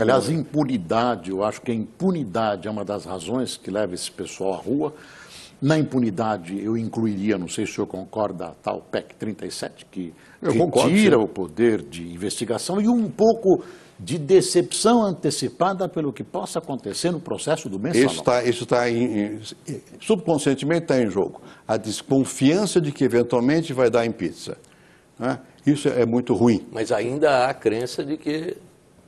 Aliás, impunidade, eu acho que a impunidade é uma das razões que leva esse pessoal à rua. Na impunidade, eu incluiria, não sei se o senhor concorda, a tal PEC 37, que retira o poder de investigação e um pouco de decepção antecipada pelo que possa acontecer no processo do mensalão. Isso está subconscientemente está em jogo. A desconfiança de que eventualmente vai dar em pizza. Né? Isso é muito ruim. Mas ainda há a crença de que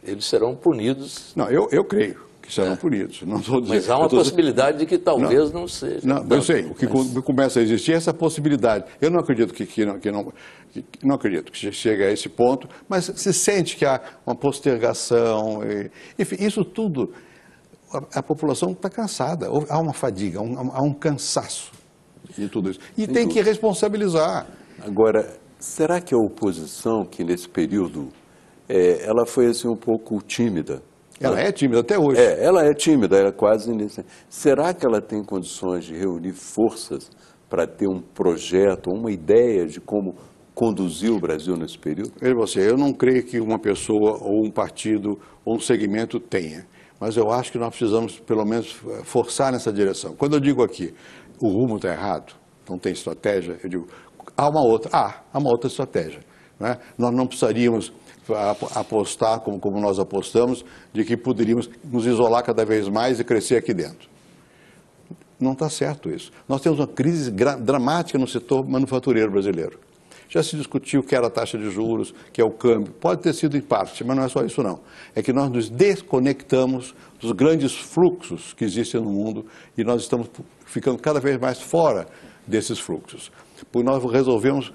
eles serão punidos. Não, eu creio que serão punidos. Não estou dizendo, mas há uma possibilidade de que talvez não seja. Não, eu sei, o que começa a existir é essa possibilidade. Eu não acredito não acredito que chegue a esse ponto, mas se sente que há uma postergação, enfim, isso tudo, a população está cansada, há uma fadiga, há um cansaço de tudo isso. E tem que responsabilizar. Agora, será que a oposição, que nesse período, ela foi assim um pouco tímida? Ela é tímida até hoje. Ela é tímida, ela é quase iniciante. Será que ela tem condições de reunir forças para ter um projeto, uma ideia de como conduzir o Brasil nesse período? Veja você, eu não creio que uma pessoa ou um partido ou um segmento tenha, mas eu acho que nós precisamos pelo menos forçar nessa direção. Quando eu digo aqui, o rumo está errado, não tem estratégia, eu digo, há uma outra estratégia. Né? Nós não precisaríamos apostar, como nós apostamos, de que poderíamos nos isolar cada vez mais e crescer aqui dentro. Não está certo isso. Nós temos uma crise dramática no setor manufatureiro brasileiro. Já se discutiu o que era a taxa de juros, que é o câmbio. Pode ter sido em parte, mas não é só isso não. É que nós nos desconectamos dos grandes fluxos que existem no mundo e nós estamos ficando cada vez mais fora desses fluxos. Porque nós resolvemos,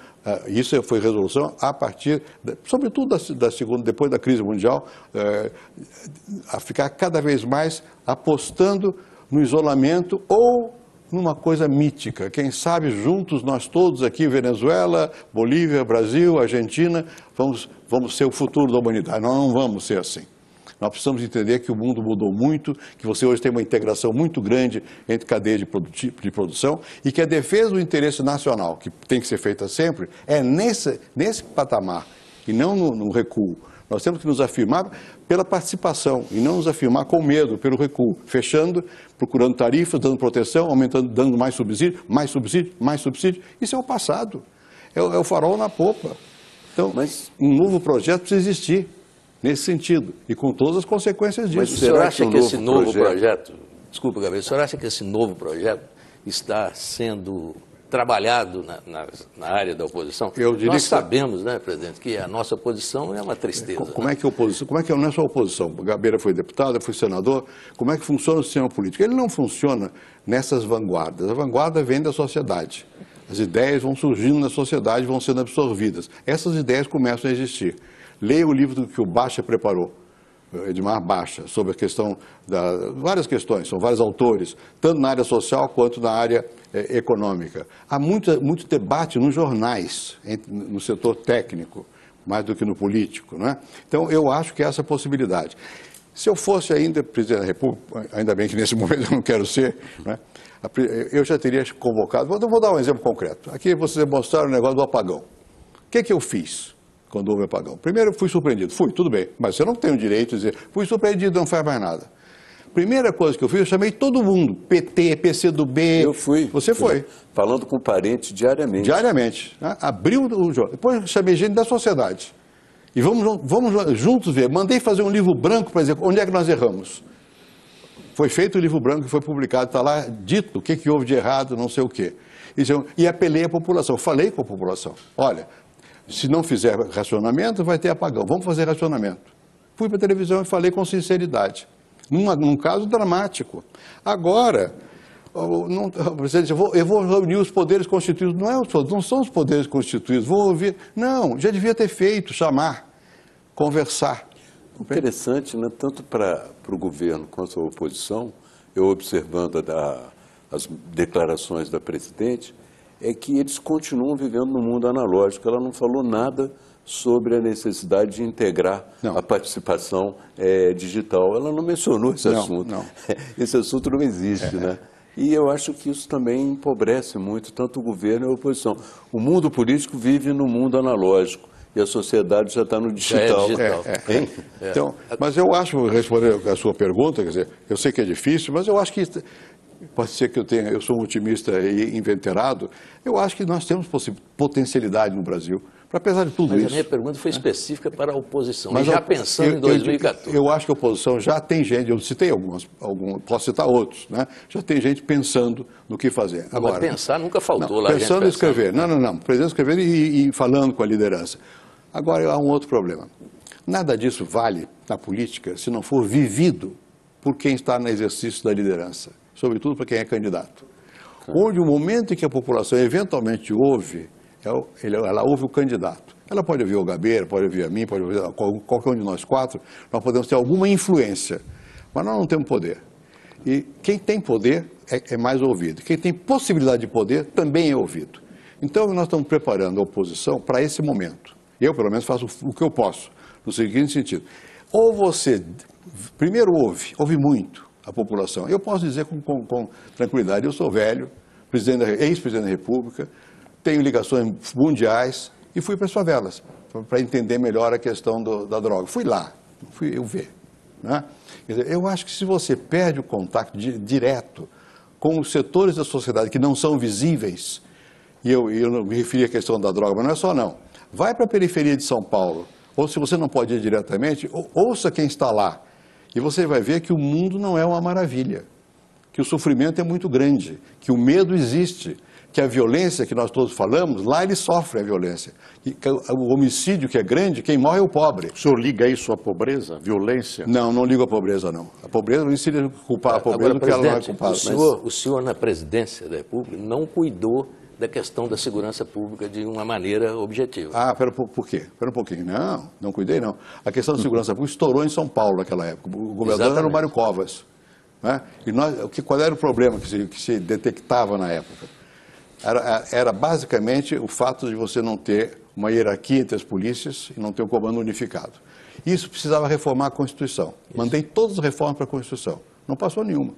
isso foi resolução a partir, sobretudo depois da crise mundial, a ficar cada vez mais apostando no isolamento ou numa coisa mítica. Quem sabe juntos nós todos aqui, Venezuela, Bolívia, Brasil, Argentina, vamos ser o futuro da humanidade. Nós não vamos ser assim. Nós precisamos entender que o mundo mudou muito, que você hoje tem uma integração muito grande entre cadeias de produção e que a defesa do interesse nacional, que tem que ser feita sempre, é nesse patamar e não no recuo. Nós temos que nos afirmar pela participação e não nos afirmar com medo, pelo recuo, fechando, procurando tarifas, dando proteção, aumentando, dando mais subsídio, mais subsídio, mais subsídio. Isso é o passado, é o farol na popa. Então, mas um novo projeto precisa existir. Nesse sentido, e com todas as consequências disso. Mas o senhor acha que esse novo projeto, desculpa, Gabriel, o senhor acha que esse novo projeto está sendo trabalhado na área da oposição? Nós sabemos, né, presidente, que a nossa oposição é uma tristeza. Como é que a oposição, não é só a oposição, o Gabeira foi deputado, eu fui senador, como é que funciona o sistema político? Ele não funciona nessas vanguardas, a vanguarda vem da sociedade. As ideias vão surgindo na sociedade, vão sendo absorvidas. Essas ideias começam a existir. Leia o livro que o Baixa preparou, Edmar Baixa, sobre a questão, várias questões, são vários autores, tanto na área social quanto na área econômica. Há muito debate nos jornais, no setor técnico, mais do que no político. Não é? Então, eu acho que essa é a possibilidade. Se eu fosse ainda presidente da República, ainda bem que nesse momento eu não quero ser, não é? Eu já teria convocado, vou dar um exemplo concreto. Aqui vocês mostraram o negócio do apagão. O que eu fiz quando houve apagão? Primeiro, fui surpreendido. Tudo bem, mas você não tem o direito de dizer, fui surpreendido, não faz mais nada. Primeira coisa que eu fiz, eu chamei todo mundo, PT, PCdoB. Eu fui. Você foi. Falando com parentes diariamente. Diariamente. Né? Abriu o jornal. Depois eu chamei gente da sociedade. E vamos juntos ver. Mandei fazer um livro branco para dizer onde é que nós erramos. Foi feito o livro branco e foi publicado, está lá dito o que houve de errado, não sei o quê. E apelei à população, falei com a população. Olha, se não fizer racionamento, vai ter apagão. Vamos fazer racionamento. Fui para a televisão e falei com sinceridade. Num caso dramático. Agora, eu vou reunir os poderes constituídos. Não são os poderes constituídos. Vou ouvir. Não, já devia ter feito, chamar, conversar. Interessante, né? Tanto para o governo quanto a oposição, eu observando as declarações da presidente, é que eles continuam vivendo no mundo analógico. Ela não falou nada sobre a necessidade de integrar a participação digital. Ela não mencionou esse assunto. Não. Esse assunto não existe, né? E eu acho que isso também empobrece muito tanto o governo e a oposição. O mundo político vive no mundo analógico e a sociedade já está no digital. Então, mas eu acho, respondendo a sua pergunta, quer dizer, eu sei que é difícil, mas eu acho que pode ser que eu sou um otimista e inveterado, eu acho que nós temos potencialidade no Brasil, apesar de tudo isso. Mas a minha pergunta foi específica para a oposição, mas já pensando em 2014. Eu acho que a oposição já tem gente, eu citei alguns, posso citar outros, né? Já tem gente pensando no que fazer. Agora, mas pensar nunca faltou lá. Pensando em escrever, pensando em escrever e falando com a liderança. Agora, há um outro problema. Nada disso vale na política se não for vivido por quem está no exercício da liderança, sobretudo para quem é candidato. Onde o momento em que a população eventualmente ouve, ela ouve o candidato. Ela pode ouvir o Gabeira, pode ouvir a mim, pode ouvir qualquer um de nós quatro, nós podemos ter alguma influência, mas nós não temos poder. E quem tem poder é mais ouvido. Quem tem possibilidade de poder também é ouvido. Então, nós estamos preparando a oposição para esse momento. Eu, pelo menos, faço o que eu posso, no seguinte sentido. Ou você, primeiro, ouve muito a população. Eu posso dizer com tranquilidade, eu sou velho, ex-presidente da República, tenho ligações mundiais e fui para as favelas, para entender melhor a questão da droga. Fui lá, fui eu ver. Né? Quer dizer, eu acho que se você perde o contato direto com os setores da sociedade que não são visíveis, e eu não me referi à questão da droga, mas não é só não. Vai para a periferia de São Paulo, ou se você não pode ir diretamente, ouça quem está lá. E você vai ver que o mundo não é uma maravilha, que o sofrimento é muito grande, que o medo existe, que a violência que nós todos falamos, lá ele sofre a violência. E o homicídio que é grande, quem morre é o pobre. O senhor liga isso à pobreza, à violência? Não, não ligo à pobreza, não. A pobreza não seria culpar a pobreza porque ela não é culpada. O senhor, na presidência da República, não cuidou da questão da segurança pública de uma maneira objetiva. Ah, por quê? Espera um pouquinho. Não cuidei, não. A questão da segurança pública estourou em São Paulo naquela época. O governador era o Mário Covas. Né? E qual era o problema que se detectava na época? Era basicamente o fato de você não ter uma hierarquia entre as polícias e não ter um comando unificado. Isso precisava reformar a Constituição. Mandei todas as reformas para a Constituição. Não passou nenhuma.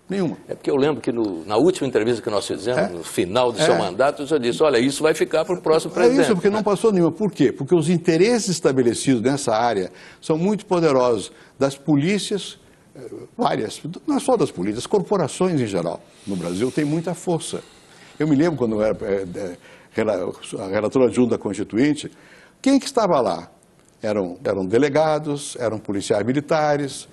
Nenhuma. É porque eu lembro que na última entrevista que nós fizemos, no final do seu mandato, o senhor disse, olha, isso vai ficar para o próximo presidente. É isso, porque não passou nenhuma. Por quê? Porque os interesses estabelecidos nessa área são muito poderosos, das polícias, várias, não é só das polícias, das corporações em geral, no Brasil, têm muita força. Eu me lembro quando eu era relator adjunto da Constituinte, quem que estava lá? Eram delegados, eram policiais militares,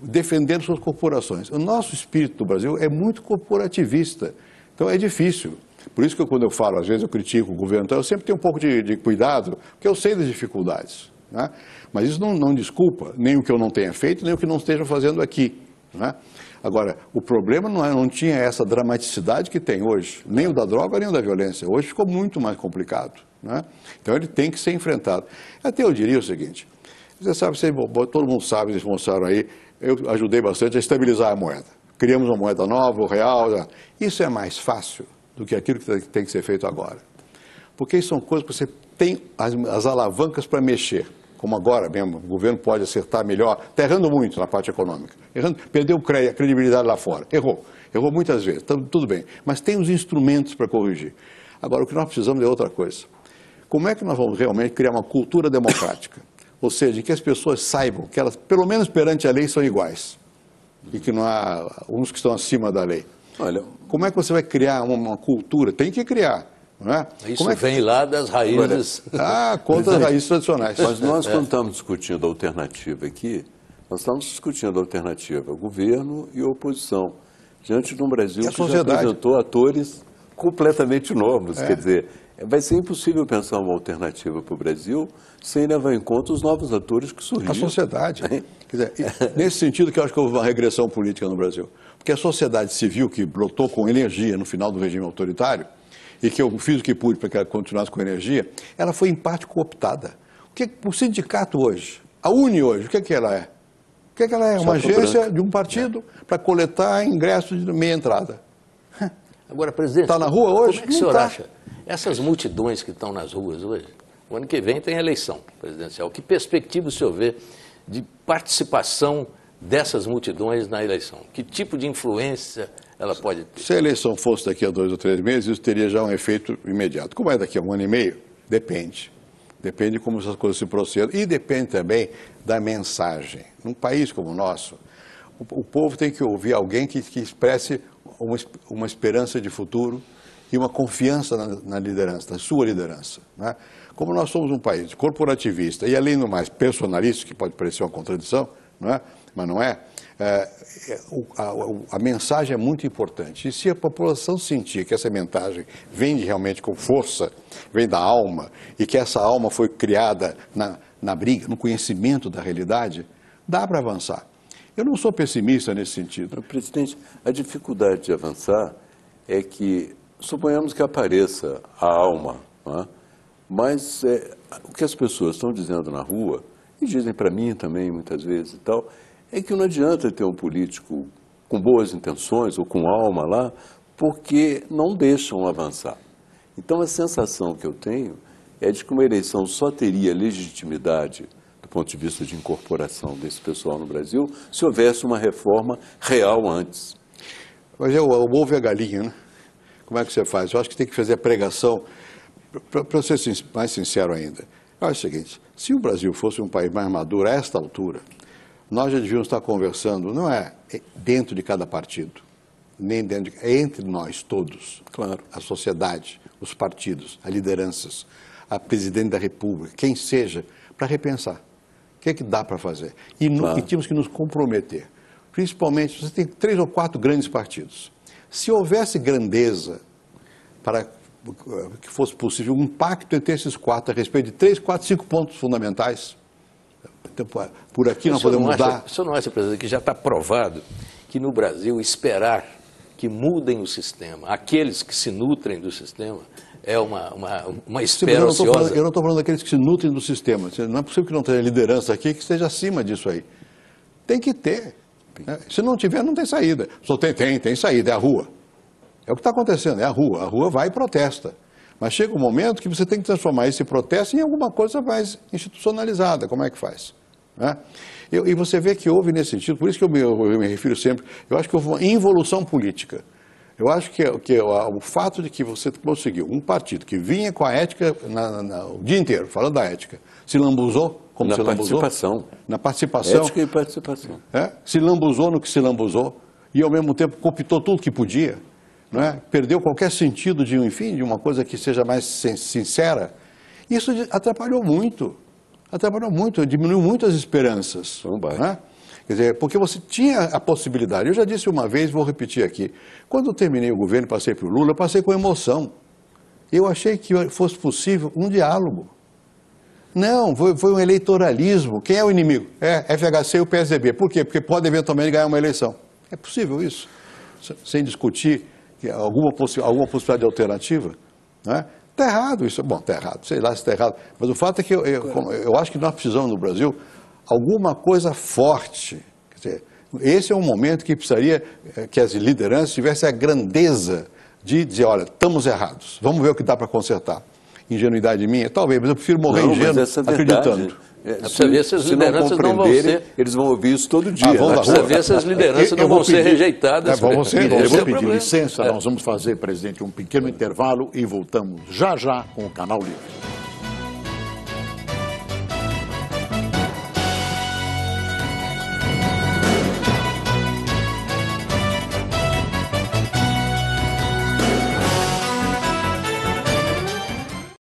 defendendo suas corporações. O nosso espírito do Brasil é muito corporativista, então é difícil. Por isso que quando eu falo, às vezes eu critico o governo, então eu sempre tenho um pouco de cuidado, porque eu sei das dificuldades. Né? Mas isso não desculpa nem o que eu não tenha feito, nem o que não esteja fazendo aqui. Né? Agora, o problema não tinha essa dramaticidade que tem hoje, nem o da droga, nem o da violência. Hoje ficou muito mais complicado. Né? Então ele tem que ser enfrentado. Até eu diria o seguinte, você sabe, todo mundo sabe, eles mostraram aí, eu ajudei bastante a estabilizar a moeda. Criamos uma moeda nova, o real. Isso é mais fácil do que aquilo que tem que ser feito agora. Porque isso são coisas que você tem as alavancas para mexer. Como agora mesmo, o governo pode acertar melhor. Está errando muito na parte econômica. Perdeu a credibilidade lá fora. Errou muitas vezes, tudo bem. Mas tem os instrumentos para corrigir. Agora, o que nós precisamos é outra coisa. Como é que nós vamos realmente criar uma cultura democrática? Ou seja, que as pessoas saibam que elas, pelo menos perante a lei, são iguais. E que não há uns que estão acima da lei. Olha, como é que você vai criar uma cultura? Tem que criar. Não é? Isso vem lá das raízes. Contra as raízes tradicionais. Mas nós, quando estamos discutindo a alternativa aqui, nós estamos discutindo a alternativa governo e oposição. Diante de um Brasil que já apresentou atores completamente novos. Quer dizer, vai ser impossível pensar uma alternativa para o Brasil sem levar em conta os novos atores que surgiram. A sociedade. Quer dizer, nesse sentido que eu acho que houve uma regressão política no Brasil. Porque a sociedade civil que brotou com energia no final do regime autoritário, e que eu fiz o que pude para que ela continuasse com energia, ela foi em parte cooptada. O sindicato hoje, a UNE hoje, o que ela é? O que ela é? Uma agência de um partido para coletar ingressos de meia entrada. Agora, presidente, está na rua hoje? Como é que o senhor acha? Essas multidões que estão nas ruas hoje, o ano que vem tem eleição presidencial. Que perspectiva o senhor vê de participação dessas multidões na eleição? Que tipo de influência ela pode ter? Se a eleição fosse daqui a 2 ou 3 meses, isso teria já um efeito imediato. Como é daqui a 1 ano e meio? Depende. Depende de como essas coisas se procedam e depende também da mensagem. Num país como o nosso, o povo tem que ouvir alguém que expresse uma esperança de futuro e uma confiança na liderança, na sua liderança. Né? Como nós somos um país corporativista e, além do mais, personalista, que pode parecer uma contradição, não é? Mas não é, a mensagem é muito importante. E se a população sentir que essa mensagem vem realmente com força, vem da alma, e que essa alma foi criada na briga, no conhecimento da realidade, dá para avançar. Eu não sou pessimista nesse sentido. Presidente, a dificuldade de avançar é que, suponhamos que apareça a alma, não é? Mas o que as pessoas estão dizendo na rua, e dizem para mim também muitas vezes e tal, é que não adianta ter um político com boas intenções ou com alma lá, porque não deixam avançar. Então a sensação que eu tenho é de que uma eleição só teria legitimidade do ponto de vista de incorporação desse pessoal no Brasil se houvesse uma reforma real antes. Mas o ovo e a galinha, né? Como é que você faz? Eu acho que tem que fazer a pregação, para ser mais sincero ainda. Eu acho o seguinte, se o Brasil fosse um país mais maduro a esta altura, nós já devíamos estar conversando, não é dentro de cada partido, nem dentro é entre nós todos, claro, a sociedade, os partidos, as lideranças, a presidente da República, quem seja, para repensar. O que é que dá para fazer? E tínhamos que nos comprometer. Principalmente, você tem 3 ou 4 grandes partidos. Se houvesse grandeza para que fosse possível um pacto entre esses 4 a respeito de 3, 4, 5 pontos fundamentais, então, por aqui nós podemos mudar. O senhor não acha, presidente, que já está provado que no Brasil esperar que mudem o sistema, aqueles que se nutrem do sistema, é uma espera ociosa? Eu não estou falando daqueles que se nutrem do sistema. Não é possível que não tenha liderança aqui que esteja acima disso aí. Tem que ter. Né? Se não tiver, não tem saída. Só tem saída, é a rua. É o que está acontecendo, é a rua. A rua vai e protesta. Mas chega um momento que você tem que transformar esse protesto em alguma coisa mais institucionalizada. Como é que faz? Né? E você vê que houve nesse sentido, por isso que eu me refiro sempre, eu acho que houve uma involução política. Eu acho que o fato de que você conseguiu um partido que vinha com a ética o dia inteiro, falando da ética, se lambuzou, como se lambuzou. Na participação. Ética e participação. Se lambuzou no que se lambuzou e, ao mesmo tempo, cooptou tudo que podia. Não é? Perdeu qualquer sentido de uma coisa que seja mais sincera. Isso atrapalhou muito, diminuiu muito as esperanças. Não é? Quer dizer, porque você tinha a possibilidade, eu já disse uma vez, vou repetir aqui, quando eu terminei o governo e passei para o Lula, eu passei com emoção. Eu achei que fosse possível um diálogo. Não, foi um eleitoralismo. Quem é o inimigo? É FHC e o PSDB. Por quê? Porque pode eventualmente ganhar uma eleição. É possível isso? Sem discutir alguma possibilidade de alternativa? Está errado isso. Bom, está errado, sei lá se está errado. Mas o fato é que eu acho que nós precisamos no Brasil alguma coisa forte. Quer dizer, esse é um momento que precisaria que as lideranças tivessem a grandeza de dizer, olha, estamos errados, vamos ver o que dá para consertar. Ingenuidade minha? Talvez, mas eu prefiro morrer ingênuo acreditando. Se não compreenderem, eles vão ouvir isso todo dia. Precisa ver se as lideranças não vão ser rejeitadas. Vamos pedir licença, nós vamos fazer, presidente, um pequeno intervalo e voltamos já com o Canal Livre.